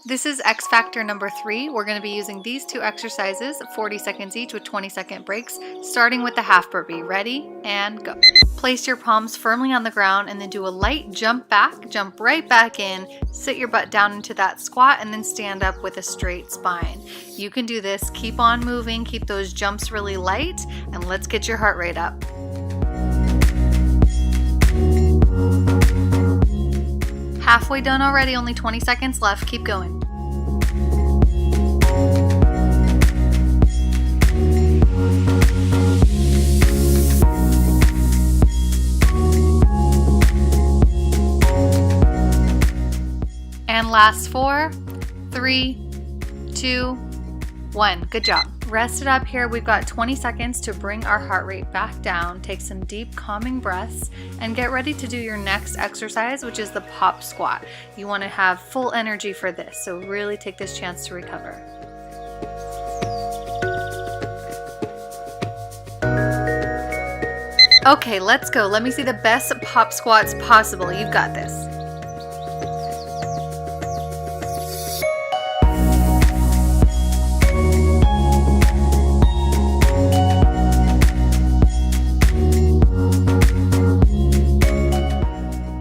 This is X Factor number 3. We're going to be using these two exercises, 40 seconds each with 20-second breaks, starting with the half burpee. Ready and go. Place your palms firmly on the ground and then do a light jump back, jump right back in, sit your butt down into that squat, and then stand up with a straight spine. You can do this. Keep on moving, keep those jumps really light, and let's get your heart rate up. Halfway done already, only 20 seconds left. Keep going. And last 4, 3, 2, 1. Good job. Rest it up here. We've got 20 seconds to bring our heart rate back down. Take some deep calming breaths and get ready to do your next exercise, which is the pop squat. You want to have full energy for this, so really take this chance to recover. Okay, let's go. Let me see the best pop squats possible. You've got this.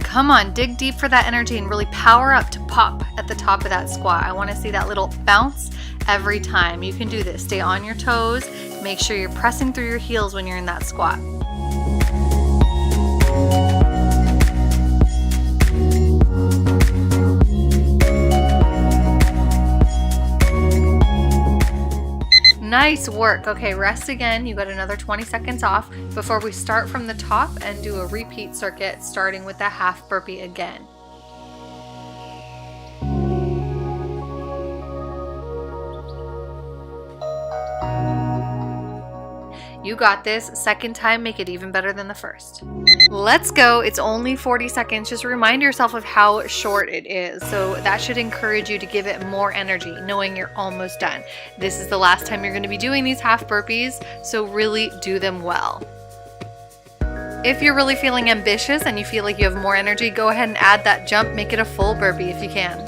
Come on, dig deep for that energy and really power up to pop at the top of that squat. I want to see that little bounce every time. You can do this. Stay on your toes. Make sure you're pressing through your heels when you're in that squat. Nice work. Okay, rest again. You got another 20 seconds off before we start from the top and do a repeat circuit, starting with the half burpee again. You got this. Second time, make it even better than the first. Let's go. It's only 40 seconds. Just remind yourself of how short it is. So that should encourage you to give it more energy, knowing you're almost done. This is the last time you're going to be doing these half burpees, so really do them well. If you're really feeling ambitious and you feel like you have more energy, go ahead and add that jump. Make it a full burpee if you can.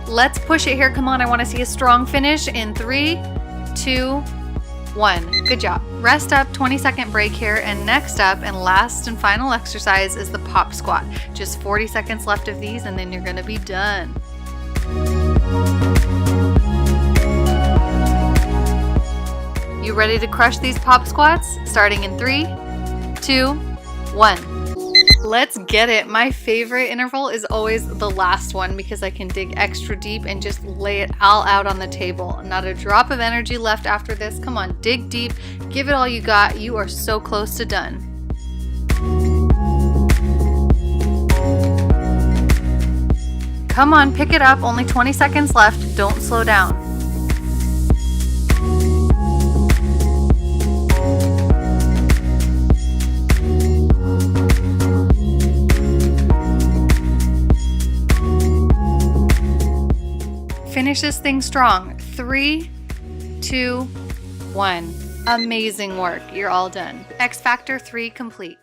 Let's push it here. Come on, I want to see a strong finish in 3, 2, 1. Good job. Rest up, 20-second break here, and next up and last and final exercise is the pop squat. Just 40 seconds left of these and then you're going to be done. You ready to crush these pop squats? Starting in 3, 2, 1. Let's get it. My favorite interval is always the last one because I can dig extra deep and just lay it all out on the table. Not a drop of energy left after this. Come on, dig deep. Give it all you got. You are so close to done. Come on, pick it up. Only 20 seconds left. Don't slow down. Finish this thing strong. 3, 2, 1. Amazing work. You're all done. X Factor 3 complete.